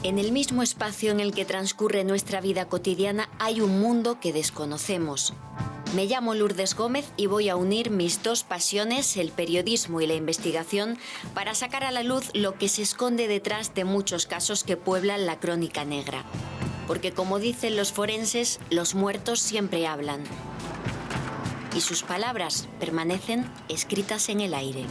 En el mismo espacio en el que transcurre nuestra vida cotidiana hay un mundo que desconocemos. Me llamo Lourdes Gómez y voy a unir mis dos pasiones, el periodismo y la investigación, para sacar a la luz lo que se esconde detrás de muchos casos que pueblan la crónica negra. Porque como dicen los forenses, los muertos siempre hablan. Y sus palabras permanecen escritas en el aire.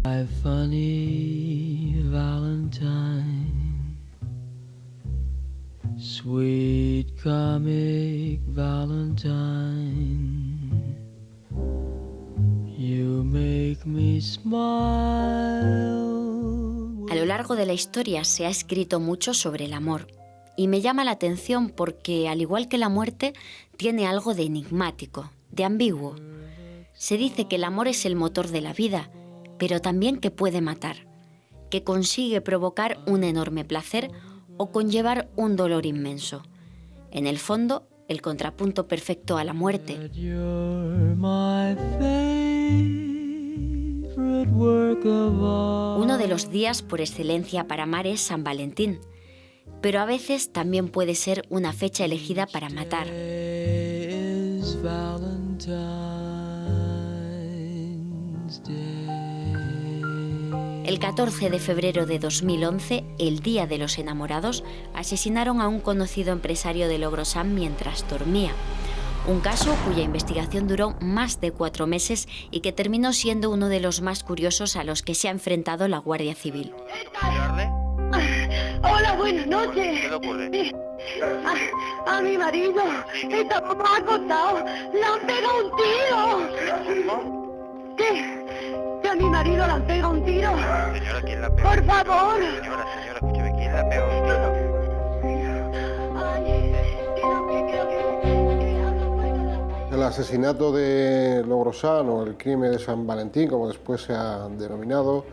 My funny Valentine, sweet comic Valentine, you make me smile. A lo largo de la historia se ha escrito mucho sobre el amor y me llama la atención porque, al igual que la muerte, tiene algo de enigmático, de ambiguo. Se dice que el amor es el motor de la vida, pero también que puede matar, que consigue provocar un enorme placer o conllevar un dolor inmenso. En el fondo, el contrapunto perfecto a la muerte. Uno de los días por excelencia para amar es San Valentín, pero a veces también puede ser una fecha elegida para matar. El 14 de febrero de 2011, el Día de los Enamorados, asesinaron a un conocido empresario de Logrosán mientras dormía. Un caso cuya investigación duró más de 4 meses y que terminó siendo uno de los más curiosos a los que se ha enfrentado la Guardia Civil. Hola, buenas noches. ¿Qué le ocurre? A mi marido. Esta mamá ha acostado. Le han pegado un tiro. ¿Qué? Que a mi marido le han pegado un tiro. Señora, ¿quién la pegó? Por favor. Señora, escúcheme, ¿quién la pegó un tiro? El asesinato de Logrosán, o el crimen de San Valentín, como después se ha denominado,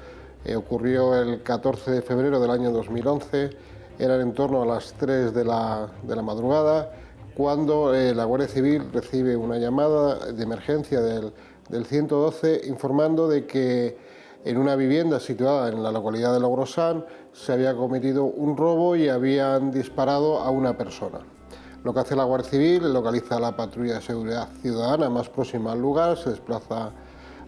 ocurrió el 14 de febrero del año 2011. Eran en torno a las 3 de la madrugada, cuando la Guardia Civil recibe una llamada de emergencia del 112 informando de que en una vivienda situada en la localidad de Logrosán se había cometido un robo y habían disparado a una persona. Lo que hace la Guardia Civil, localiza a la patrulla de seguridad ciudadana más próxima al lugar, se desplaza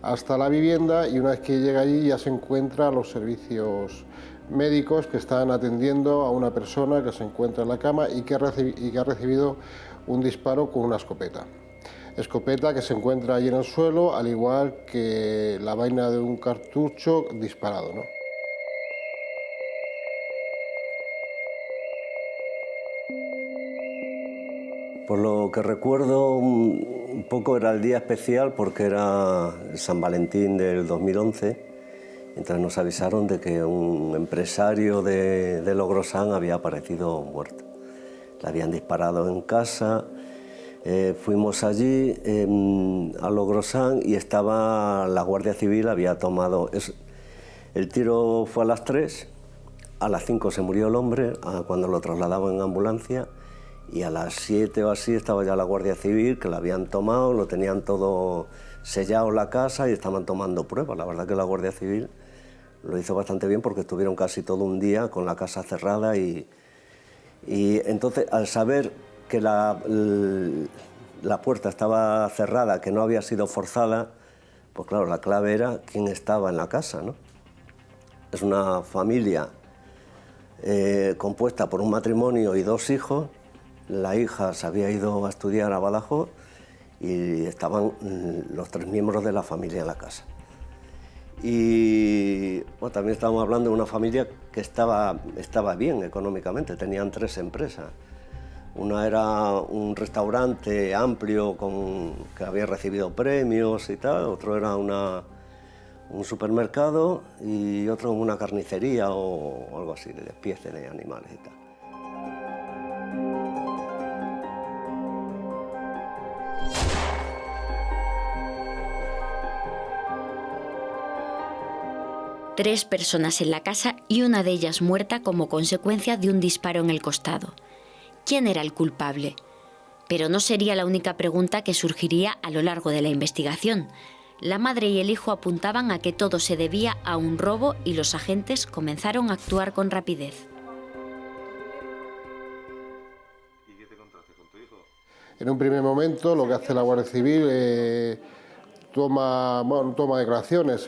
hasta la vivienda y una vez que llega allí ya se encuentra a los servicios médicos que están atendiendo a una persona que se encuentra en la cama y que ha recibido un disparo con una escopeta. Escopeta que se encuentra allí en el suelo, al igual que la vaina de un cartucho disparado, ¿no? Por lo que recuerdo, un poco era el día especial porque era San Valentín del 2011. Entonces nos avisaron de que un empresario de Logrosán había aparecido muerto. Le habían disparado en casa. Fuimos allí a Logrosán y estaba la Guardia Civil, había tomado... El tiro fue a las 3, a las 5 se murió el hombre cuando lo trasladaban en ambulancia y a las 7 o así estaba ya la Guardia Civil, que la habían tomado, lo tenían todo sellado en la casa y estaban tomando pruebas. La verdad que la Guardia Civil lo hizo bastante bien porque estuvieron casi todo un día con la casa cerrada y entonces al saber que la puerta estaba cerrada, que no había sido forzada, pues claro, la clave era quién estaba en la casa, ¿no? Es una familia compuesta por un matrimonio y 2 hijos. La hija se había ido a estudiar a Badajoz y estaban los 3 miembros de la familia en la casa. Y bueno, también estábamos hablando de una familia que estaba bien económicamente, tenían 3 empresas. Una era un restaurante amplio que había recibido premios y tal, otro era un supermercado y otro una carnicería o algo así, de despiece de animales y tal. Tres personas en la casa y una de ellas muerta como consecuencia de un disparo en el costado. ¿Quién era el culpable? Pero no sería la única pregunta que surgiría a lo largo de la investigación. La madre y el hijo apuntaban a que todo se debía a un robo y los agentes comenzaron a actuar con rapidez. En un primer momento lo que hace la Guardia Civil toma declaraciones,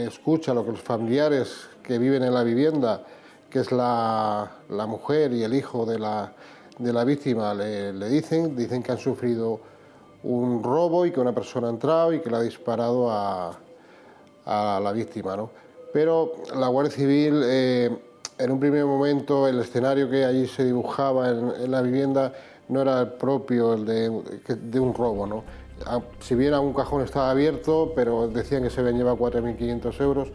escucha lo que los familiares que viven en la vivienda, que es la mujer y el hijo de la víctima, le dicen que han sufrido un robo y que una persona ha entrado y que le ha disparado a la víctima, ¿no? Pero la Guardia Civil, en un primer momento, el escenario que allí se dibujaba en la vivienda no era el propio de un robo, ¿no? Si bien un cajón estaba abierto, pero decían que se habían llevado 4.500 euros,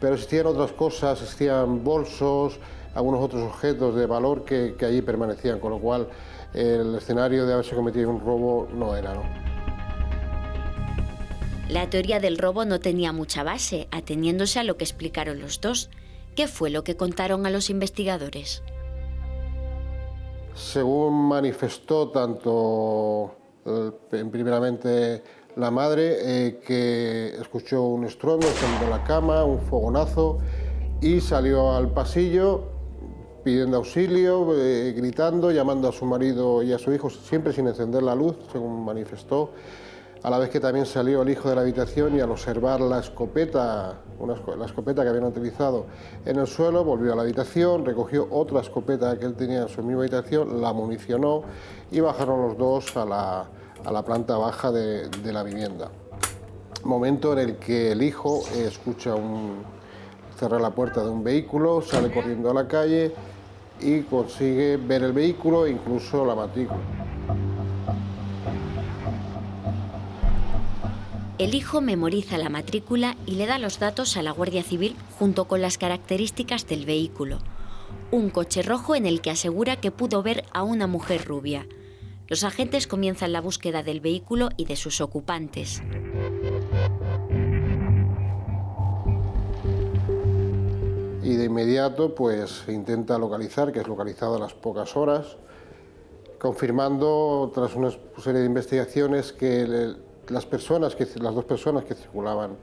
pero existían otras cosas, existían bolsos, algunos otros objetos de valor que allí permanecían, con lo cual el escenario de haberse cometido un robo no era, ¿no? La teoría del robo no tenía mucha base, ateniéndose a lo que explicaron los dos. ¿Qué fue lo que contaron a los investigadores? Según manifestó primeramente la madre, que escuchó un estruendo de la cama, un fogonazo, y salió al pasillo pidiendo auxilio, gritando, llamando a su marido y a su hijo, siempre sin encender la luz, según manifestó. A la vez que también salió el hijo de la habitación y al observar la escopeta que habían utilizado en el suelo, volvió a la habitación, recogió otra escopeta que él tenía en su misma habitación, la municionó y bajaron los dos a la planta baja de la vivienda. Momento en el que el hijo escucha cerrar la puerta de un vehículo, sale corriendo a la calle y consigue ver el vehículo e incluso la matrícula. El hijo memoriza la matrícula y le da los datos a la Guardia Civil junto con las características del vehículo. Un coche rojo en el que asegura que pudo ver a una mujer rubia. Los agentes comienzan la búsqueda del vehículo y de sus ocupantes. Y de inmediato pues se intenta localizar, que es localizado a las pocas horas, confirmando tras una serie de investigaciones que las dos personas que circulaban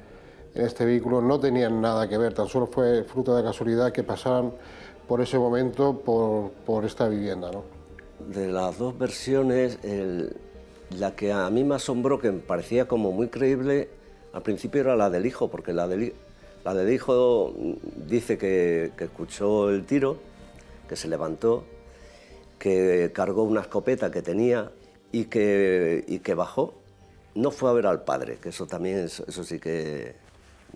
en este vehículo no tenían nada que ver, tan solo fue fruto de casualidad que pasaran por ese momento por esta vivienda, ¿no? De las dos versiones, la que a mí me asombró, que me parecía como muy creíble, al principio era la del hijo, porque la del hijo dice que escuchó el tiro, que se levantó, que cargó una escopeta que tenía y que bajó. No fue a ver al padre, que eso también, eso sí que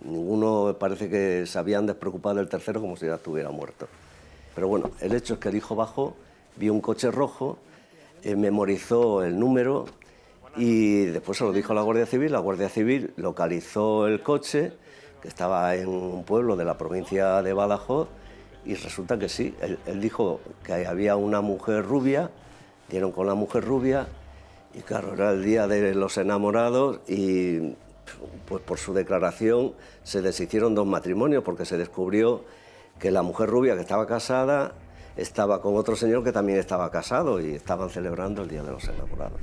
ninguno parece que se habían despreocupado del tercero como si ya estuviera muerto. Pero bueno, el hecho es que el hijo bajó, vio un coche rojo, memorizó el número y después se lo dijo a la Guardia Civil localizó el coche, que estaba en un pueblo de la provincia de Badajoz, y resulta que sí, él dijo que había una mujer rubia, dieron con la mujer rubia. Y claro, era el día de los enamorados y pues por su declaración se deshicieron dos matrimonios porque se descubrió que la mujer rubia que estaba casada estaba con otro señor que también estaba casado y estaban celebrando el día de los enamorados.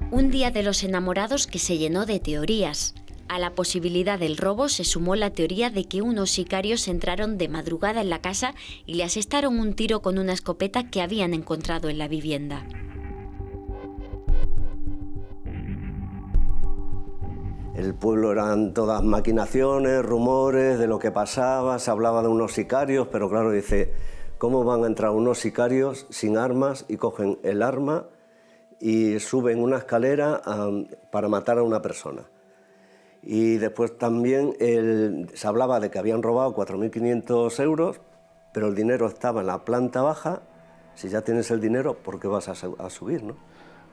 Un día de los enamorados que se llenó de teorías. A la posibilidad del robo se sumó la teoría de que unos sicarios entraron de madrugada en la casa y le asestaron un tiro con una escopeta que habían encontrado en la vivienda. El pueblo eran todas maquinaciones, rumores de lo que pasaba, se hablaba de unos sicarios, pero claro, dice, ¿cómo van a entrar unos sicarios sin armas y cogen el arma y suben una escalera para matar a una persona? Y después también se hablaba de que habían robado 4.500 euros, pero el dinero estaba en la planta baja. Si ya tienes el dinero, ¿por qué vas a subir, no?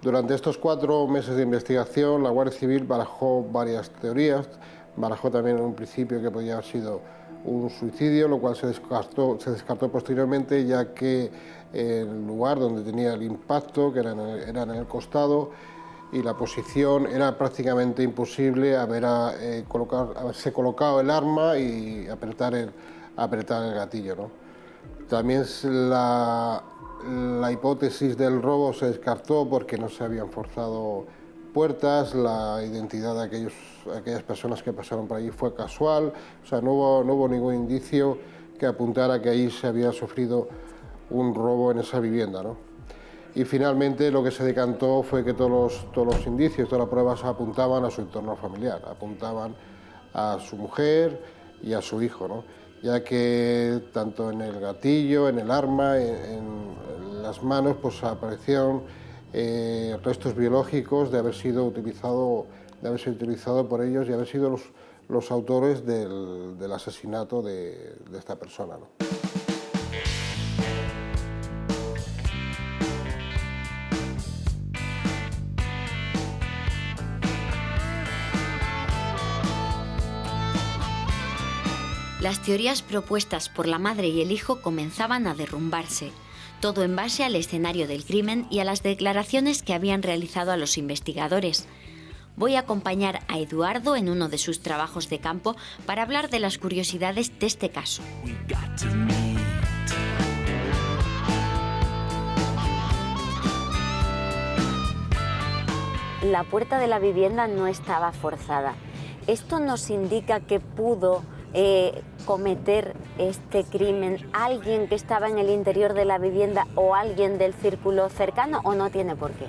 Durante estos 4 meses de investigación, la Guardia Civil barajó varias teorías. Barajó también en un principio que podía haber sido un suicidio, lo cual se descartó posteriormente, ya que el lugar donde tenía el impacto, que era en el costado, y la posición era prácticamente imposible haberse colocado el arma y apretar apretar el gatillo, ¿no? También la hipótesis del robo se descartó porque no se habían forzado puertas, la identidad de aquellas personas que pasaron por allí fue casual, o sea, no hubo ningún indicio que apuntara que ahí se había sufrido un robo en esa vivienda, ¿no? Y finalmente lo que se decantó fue que todos los indicios, todas las pruebas apuntaban a su entorno familiar, apuntaban a su mujer y a su hijo, ¿no? Ya que tanto en el gatillo, en el arma, en las manos, pues aparecieron restos biológicos de haber sido utilizado por ellos y haber sido los autores del asesinato de esta persona, ¿no? Las teorías propuestas por la madre y el hijo comenzaban a derrumbarse, todo en base al escenario del crimen y a las declaraciones que habían realizado a los investigadores. Voy a acompañar a Eduardo en uno de sus trabajos de campo para hablar de las curiosidades de este caso. La puerta de la vivienda no estaba forzada. Esto nos indica que pudo cometer este crimen alguien que estaba en el interior de la vivienda o alguien del círculo cercano, ¿o no tiene por qué?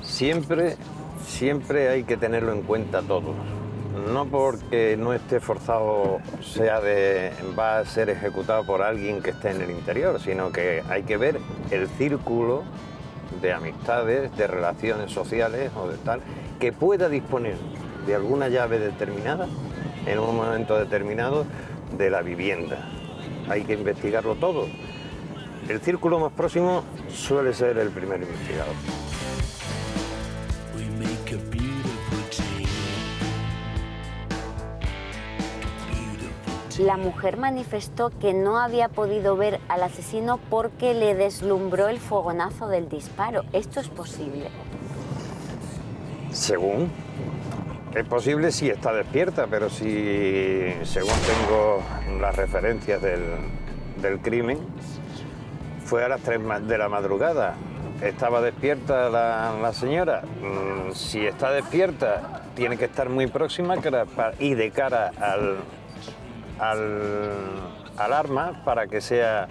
Siempre hay que tenerlo en cuenta todo. No porque no esté forzado va a ser ejecutado por alguien que esté en el interior, sino que hay que ver el círculo de amistades, de relaciones sociales o de tal, que pueda disponer de alguna llave determinada en un momento determinado de la vivienda. Hay que investigarlo todo. El círculo más próximo suele ser el primer investigador. La mujer manifestó que no había podido ver al asesino porque le deslumbró el fogonazo del disparo. ¿Esto es posible? Según. Es posible si está despierta, pero si, según tengo las referencias del crimen, fue a las 3 de la madrugada. ¿Estaba despierta la señora? Si está despierta, tiene que estar muy próxima y de cara al arma para que sea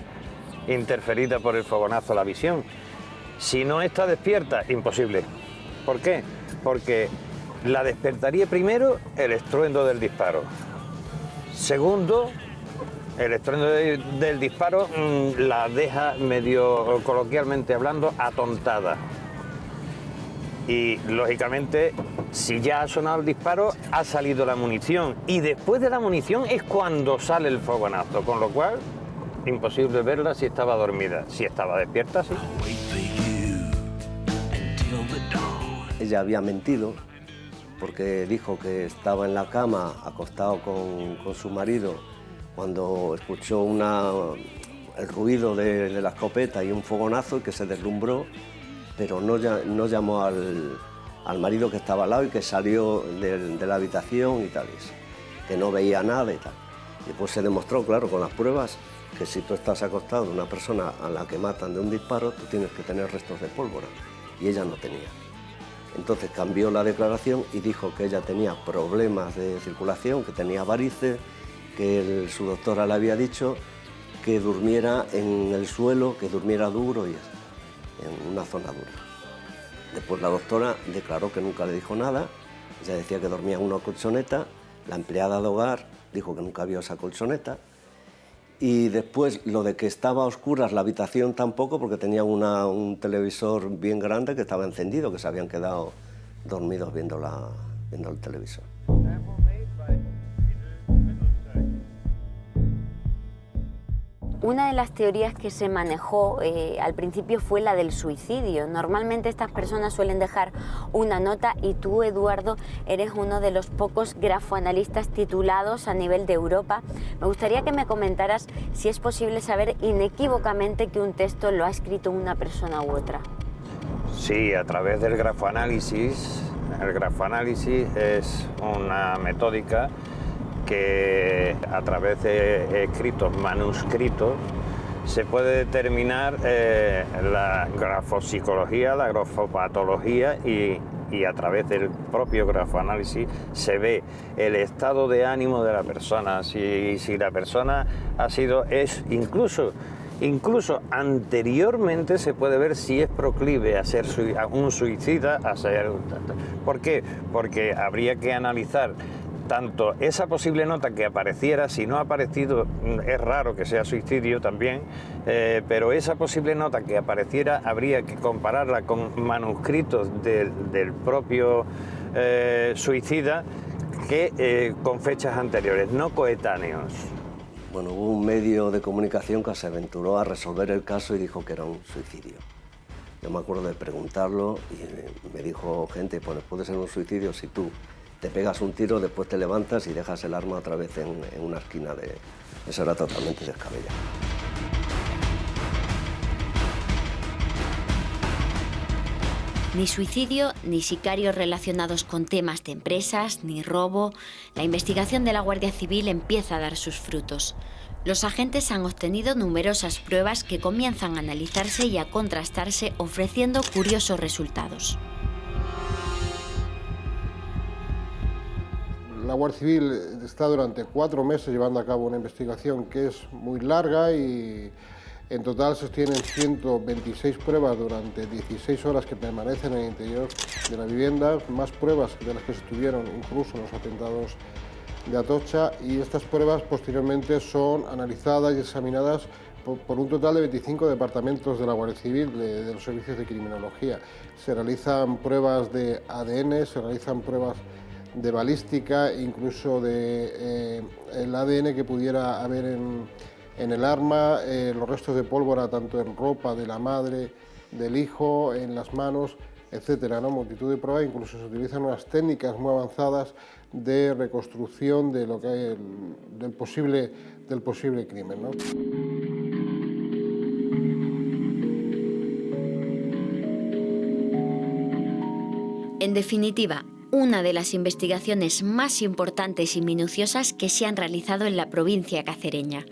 interferida por el fogonazo la visión. Si no está despierta, imposible. ¿Por qué? Porque la despertaría primero el estruendo del disparo. Segundo, el estruendo del disparo la deja medio, coloquialmente hablando, atontada. Y, lógicamente, si ya ha sonado el disparo, ha salido la munición. Y después de la munición es cuando sale el fogonazo, con lo cual, imposible verla si estaba dormida. Si estaba despierta, sí. Ella había mentido porque dijo que estaba en la cama acostado con su marido cuando escuchó el ruido de la escopeta y un fogonazo y que se deslumbró, pero no llamó al marido que estaba al lado y que salió de la habitación y tal, que no veía nada y tal. Y después se demostró, claro, con las pruebas, que si tú estás acostado de una persona a la que matan de un disparo, tú tienes que tener restos de pólvora, y ella no tenía. Entonces cambió la declaración y dijo que ella tenía problemas de circulación, que tenía varices, que su doctora le había dicho que durmiera en el suelo, que durmiera duro y en una zona dura. Después la doctora declaró que nunca le dijo nada, ella decía que dormía en una colchoneta, la empleada de hogar dijo que nunca vio esa colchoneta, y después lo de que estaba a oscuras la habitación tampoco, porque tenía un televisor bien grande que estaba encendido, que se habían quedado dormidos viendo el televisor. Una de las teorías que se manejó al principio fue la del suicidio. Normalmente estas personas suelen dejar una nota y tú, Eduardo, eres uno de los pocos grafoanalistas titulados a nivel de Europa. Me gustaría que me comentaras si es posible saber inequívocamente que un texto lo ha escrito una persona u otra. Sí, a través del grafoanálisis. El grafoanálisis es una metódica que a través de escritos manuscritos se puede determinar la grafopsicología, la grafopatología y a través del propio grafoanálisis se ve el estado de ánimo de la persona, si la persona es incluso anteriormente se puede ver si es proclive a ser un suicida, ¿Por qué? Porque habría que analizar tanto esa posible nota que apareciera, si no ha aparecido, es raro que sea suicidio también, pero esa posible nota que apareciera habría que compararla con manuscritos del propio suicida con fechas anteriores, no coetáneos. Bueno, hubo un medio de comunicación que se aventuró a resolver el caso y dijo que era un suicidio. Yo me acuerdo de preguntarlo y me dijo gente, pues puede ser un suicidio si tú te pegas un tiro, después te levantas y dejas el arma otra vez en una esquina de... Eso era totalmente descabellado. Ni suicidio, ni sicarios relacionados con temas de empresas, ni robo. La investigación de la Guardia Civil empieza a dar sus frutos. Los agentes han obtenido numerosas pruebas que comienzan a analizarse y a contrastarse, ofreciendo curiosos resultados. La Guardia Civil está durante 4 meses llevando a cabo una investigación que es muy larga y en total se obtienen 126 pruebas durante 16 horas que permanecen en el interior de la vivienda, más pruebas de las que se tuvieron incluso en los atentados de Atocha, y estas pruebas posteriormente son analizadas y examinadas por un total de 25 departamentos de la Guardia Civil, de los servicios de criminología. Se realizan pruebas de ADN, se realizan pruebas de balística, incluso de el ADN que pudiera haber en el arma, los restos de pólvora tanto en ropa de la madre, del hijo, en las manos, etcétera, ¿no? Multitud de pruebas, incluso se utilizan unas técnicas muy avanzadas de reconstrucción de lo que hay, del posible crimen, ¿no? En definitiva, una de las investigaciones más importantes y minuciosas que se han realizado en la provincia cacereña.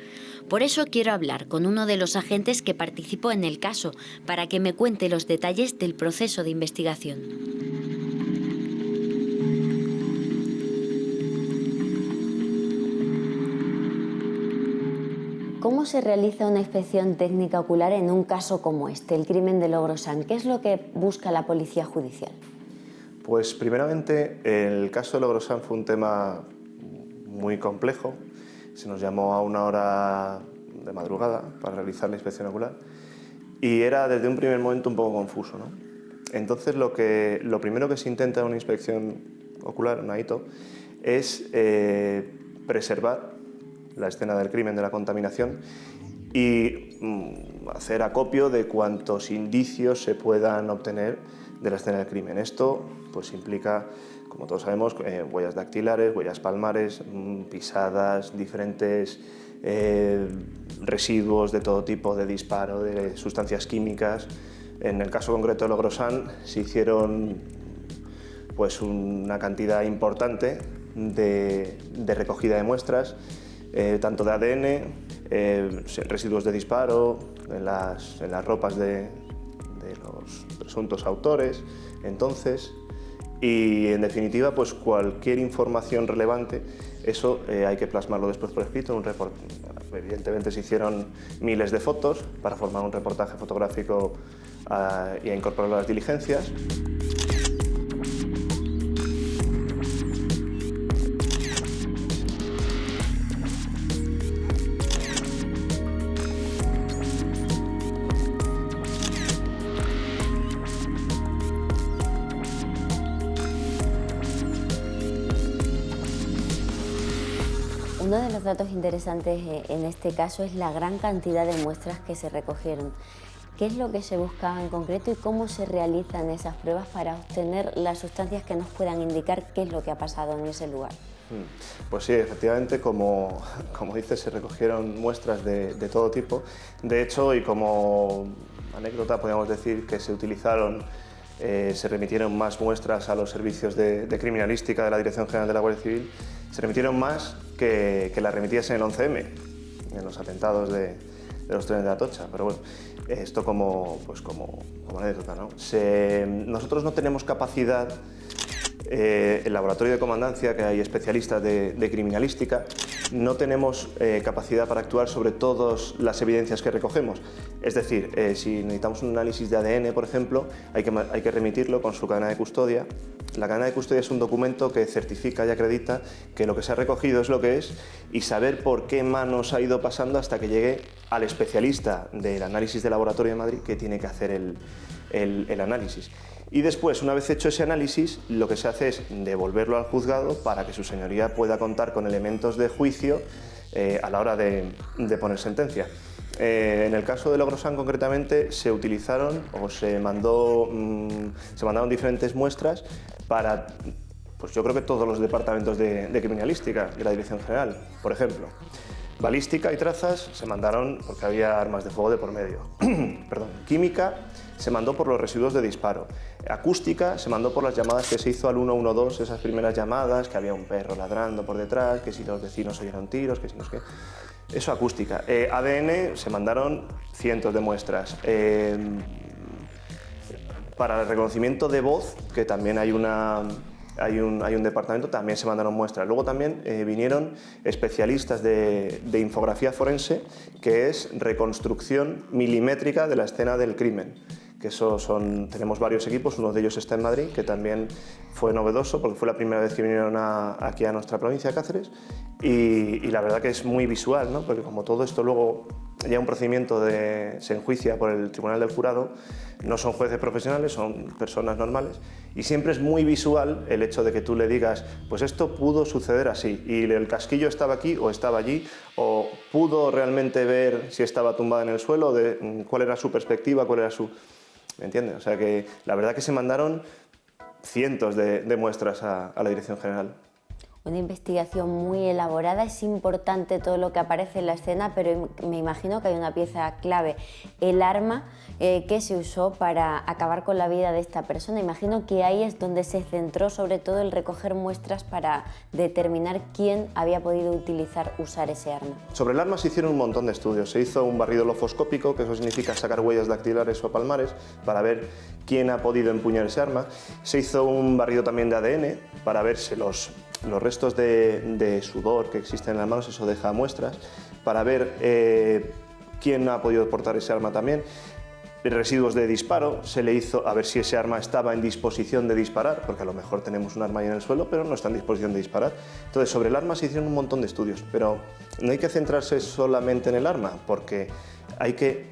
Por eso quiero hablar con uno de los agentes que participó en el caso, para que me cuente los detalles del proceso de investigación. ¿Cómo se realiza una inspección técnica ocular en un caso como este, el crimen de Logrosán? ¿Qué es lo que busca la Policía Judicial? Pues primeramente, el caso de Logrosán fue un tema muy complejo. Se nos llamó a una hora de madrugada para realizar la inspección ocular y era desde un primer momento un poco confuso, ¿no? Entonces lo primero que se intenta en una inspección ocular, una ITO, es preservar la escena del crimen, de la contaminación, y hacer acopio de cuantos indicios se puedan obtener de la escena del crimen. Esto pues implica, como todos sabemos, huellas dactilares, huellas palmares, pisadas, diferentes residuos de todo tipo de disparo, de sustancias químicas. En el caso concreto de Logrosán se hicieron pues una cantidad importante de recogida de muestras, tanto de ADN, residuos de disparo, en las ropas de los presuntos autores, entonces, y en definitiva, pues cualquier información relevante, eso hay que plasmarlo después por escrito en un reporte. Evidentemente se hicieron miles de fotos para formar un reportaje fotográfico y a incorporarlo a las diligencias. Uno de los datos interesantes en este caso es la gran cantidad de muestras que se recogieron. ¿Qué es lo que se buscaba en concreto y cómo se realizan esas pruebas para obtener las sustancias que nos puedan indicar qué es lo que ha pasado en ese lugar? Pues sí, efectivamente, como dices, se recogieron muestras de todo tipo. De hecho, y como anécdota, podríamos decir que se remitieron más muestras a los servicios de criminalística de la Dirección General de la Guardia Civil. Se remitieron más que la remitiese en el 11M, en los atentados de los trenes de Atocha, pero bueno, esto como anécdota, ¿no? Nosotros no tenemos capacidad, el laboratorio de comandancia, que hay especialistas de criminalística, no tenemos capacidad para actuar sobre todas las evidencias que recogemos. Es decir, si necesitamos un análisis de ADN, por ejemplo, hay que remitirlo con su cadena de custodia. La cadena de custodia es un documento que certifica y acredita que lo que se ha recogido es lo que es, y saber por qué manos ha ido pasando hasta que llegue al especialista del análisis de laboratorio de Madrid, que tiene que hacer el análisis. Y después, una vez hecho ese análisis, lo que se hace es devolverlo al juzgado para que su señoría pueda contar con elementos de juicio a la hora de poner sentencia. En el caso de Logrosán, concretamente, se utilizaron o se mandaron diferentes muestras para, pues yo creo que todos los departamentos de criminalística de la Dirección General. Por ejemplo, balística y trazas se mandaron porque había armas de fuego de por medio. Perdón. Química se mandó por los residuos de disparo. Acústica se mandó por las llamadas que se hizo al 112, esas primeras llamadas, que había un perro ladrando por detrás, que si los vecinos oyeron tiros, que si no es que... Eso, acústica. ADN se mandaron cientos de muestras. Para el reconocimiento de voz, que también hay un departamento, también se mandaron muestras. Luego también vinieron especialistas de infografía forense, que es reconstrucción milimétrica de la escena del crimen. Que tenemos varios equipos, uno de ellos está en Madrid, que también fue novedoso porque fue la primera vez que vinieron aquí a nuestra provincia de Cáceres, y la verdad que es muy visual, ¿no? Porque como todo esto luego ya un procedimiento se enjuicia por el Tribunal del Jurado, no son jueces profesionales, son personas normales, y siempre es muy visual el hecho de que tú le digas, pues esto pudo suceder así, y el casquillo estaba aquí o estaba allí, o pudo realmente ver si estaba tumbada en el suelo, cuál era su perspectiva, cuál era su... ¿Me entiendes? O sea que la verdad que se mandaron cientos de muestras a la Dirección General. Una investigación muy elaborada, es importante todo lo que aparece en la escena, pero me imagino que hay una pieza clave, el arma que se usó para acabar con la vida de esta persona. Imagino que ahí es donde se centró sobre todo el recoger muestras para determinar quién había podido usar ese arma. Sobre el arma se hicieron un montón de estudios. Se hizo un barrido lofoscópico, que eso significa sacar huellas dactilares o palmares para ver quién ha podido empuñar ese arma. Se hizo un barrido también de ADN para ver si los restos de sudor que existen en las manos, eso deja muestras, para ver quién ha podido portar ese arma también. Residuos de disparo, se le hizo a ver si ese arma estaba en disposición de disparar, porque a lo mejor tenemos un arma ahí en el suelo, pero no está en disposición de disparar. Entonces, sobre el arma se hicieron un montón de estudios, pero no hay que centrarse solamente en el arma, porque hay que...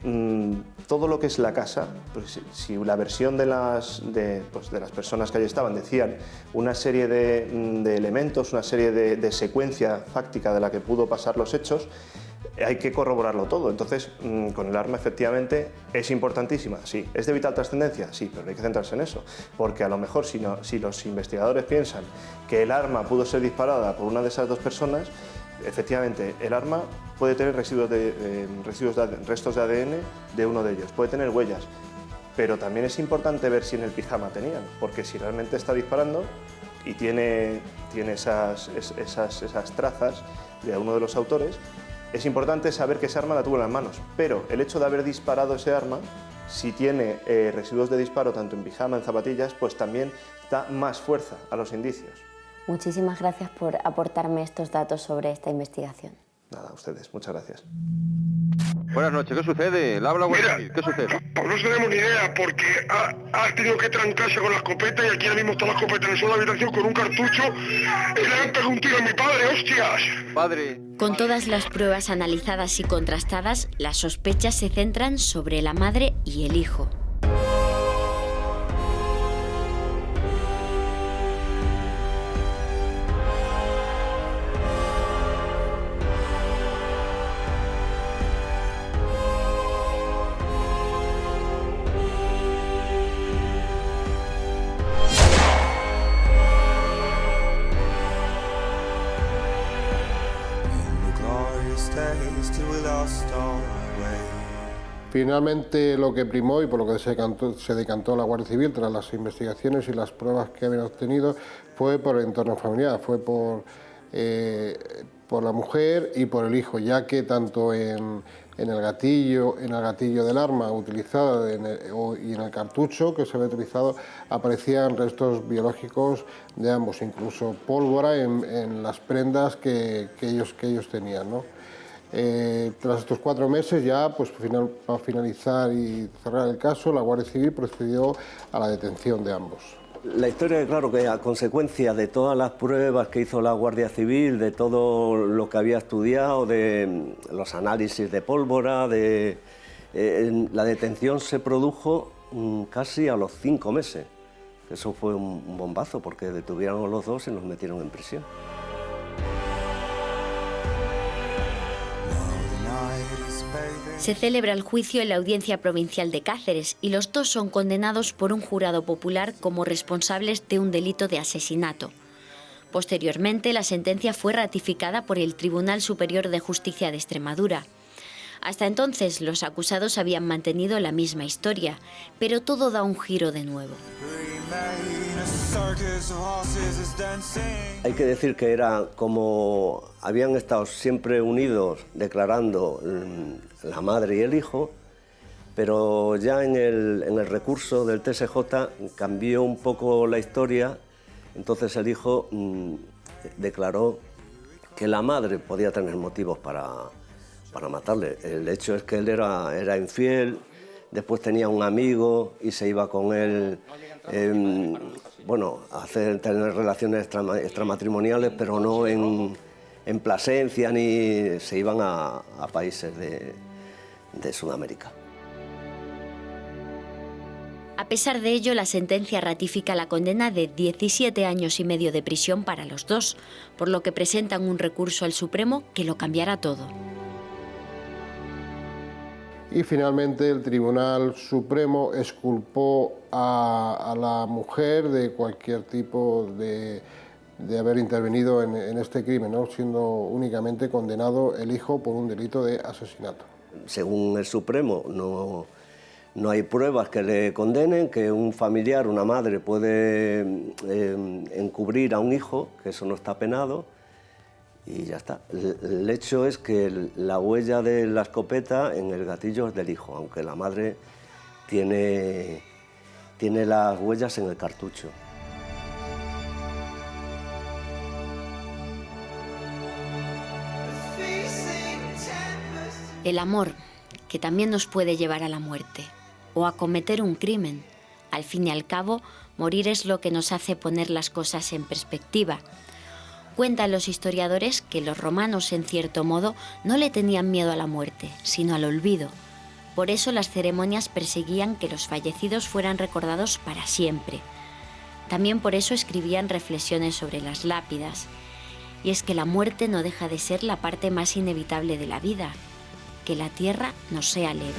todo lo que es la casa, pues, si la versión de las personas que allí estaban decían una serie de elementos, una serie de secuencia fáctica de la que pudo pasar los hechos, hay que corroborarlo todo. Entonces, con el arma efectivamente es importantísima, sí. ¿Es de vital trascendencia? Sí, pero no hay que centrarse en eso, porque a lo mejor si los investigadores piensan que el arma pudo ser disparada por una de esas dos personas, efectivamente el arma puede tener restos de ADN de uno de ellos, puede tener huellas, pero también es importante ver si en el pijama tenían, porque si realmente está disparando y tiene esas trazas de uno de los autores, es importante saber que esa arma la tuvo en las manos, pero el hecho de haber disparado ese arma, si tiene residuos de disparo tanto en pijama, en zapatillas, pues también da más fuerza a los indicios. Muchísimas gracias por aportarme estos datos sobre esta investigación. Nada, a ustedes, muchas gracias. Buenas noches, ¿qué sucede? ¿La habla Guardia Civil? ¿Qué sucede? Pues no tenemos ni idea, porque has tenido que trancarse con la escopeta y aquí ahora mismo está la escopeta en el suelo de la habitación con un cartucho y le han pegado un tiro a mi padre, hostias. Padre. Con todas las pruebas analizadas y contrastadas, las sospechas se centran sobre la madre y el hijo. Finalmente lo que primó y por lo que se decantó la Guardia Civil tras las investigaciones y las pruebas que habían obtenido fue por el entorno familiar, fue por por la mujer y por el hijo, ya que tanto en el gatillo del arma utilizada y en el cartucho que se había utilizado aparecían restos biológicos de ambos, incluso pólvora en las prendas que ellos tenían, ¿no? Tras estos 4 meses ya, pues para finalizar y cerrar el caso, la Guardia Civil procedió a la detención de ambos. La historia, claro, que a consecuencia de todas las pruebas que hizo la Guardia Civil, de todo lo que había estudiado, de los análisis de pólvora, la detención se produjo casi a los 5 meses. Eso fue un bombazo, porque detuvieron a los dos y los metieron en prisión. Se celebra el juicio en la Audiencia Provincial de Cáceres y los dos son condenados por un jurado popular como responsables de un delito de asesinato. Posteriormente, la sentencia fue ratificada por el Tribunal Superior de Justicia de Extremadura. Hasta entonces, los acusados habían mantenido la misma historia, pero todo da un giro de nuevo. Hay que decir que era como habían estado siempre unidos declarando la madre y el hijo, pero ya en el recurso del TSJ cambió un poco la historia, entonces el hijo declaró que la madre podía tener motivos para matarle. El hecho es que él era infiel, después tenía un amigo y se iba con él a tener relaciones extramatrimoniales, pero no en Plasencia, ni se iban a países de Sudamérica. A pesar de ello, la sentencia ratifica la condena de 17 años y medio de prisión para los dos, por lo que presentan un recurso al Supremo que lo cambiará todo. Y finalmente el Tribunal Supremo exculpó a la mujer de cualquier tipo de haber intervenido en este crimen, ¿no? Siendo únicamente condenado el hijo por un delito de asesinato. Según el Supremo, no hay pruebas que le condenen, que un familiar, una madre, puede encubrir a un hijo, que eso no está penado, y ya está. El hecho es que la huella de la escopeta en el gatillo es del hijo, aunque la madre tiene las huellas en el cartucho. El amor, que también nos puede llevar a la muerte o a cometer un crimen. Al fin y al cabo, morir es lo que nos hace poner las cosas en perspectiva. Cuentan los historiadores que los romanos, en cierto modo, no le tenían miedo a la muerte, sino al olvido. Por eso las ceremonias perseguían que los fallecidos fueran recordados para siempre. También por eso escribían reflexiones sobre las lápidas. Y es que la muerte no deja de ser la parte más inevitable de la vida. Que la tierra nos sea leve.